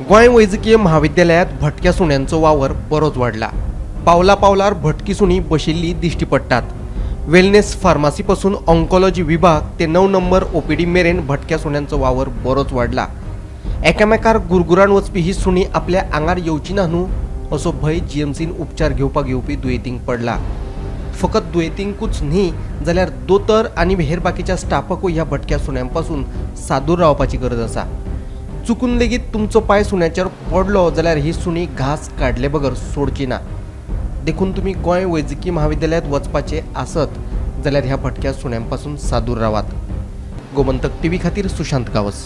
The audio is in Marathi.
गोंय वैजकीय महाविद्यालयात भटक्या सुण्यांचो वावर बरोच वाढला। पावला पावलार भटकी सुणी बशिल्ली दिश्टी पडटात। वेलनेस फार्मासी पासून ऑन्कोलॉजी विभाग ते 9 नंबर ओपीडी मेरेन भटक्या सुण्यांचो वावर बरोच वाढला। एकामेकार गुरगुरान वचपी ही सुणी आपल्या आंगार येवची ना न्हू असो भय जीएमसीन उपचार घेवपाक येवपी दुयेंतींक पडला। फकत दुयेंतींकूच न्ही जाल्यार दोतोर आनी हेर बाकीच्या स्टाफाकूय ह्या भटक्या सुण्यांपासून सादूर रावपाची गरज आसा। चुकून लेगीत तुमचो पाय सुण्याचेर पडलो जाल्यार ही सुणी घास काडले बगर सोडची ना। देखून तुम्ही गोंय वैजकीय महाविद्यालयात वचपाचे आसत जाल्यार ह्या भटक्या सुण्यांपासून सादूर रावात। गोमंतक टीव्ही खातीर सुशांत गावस।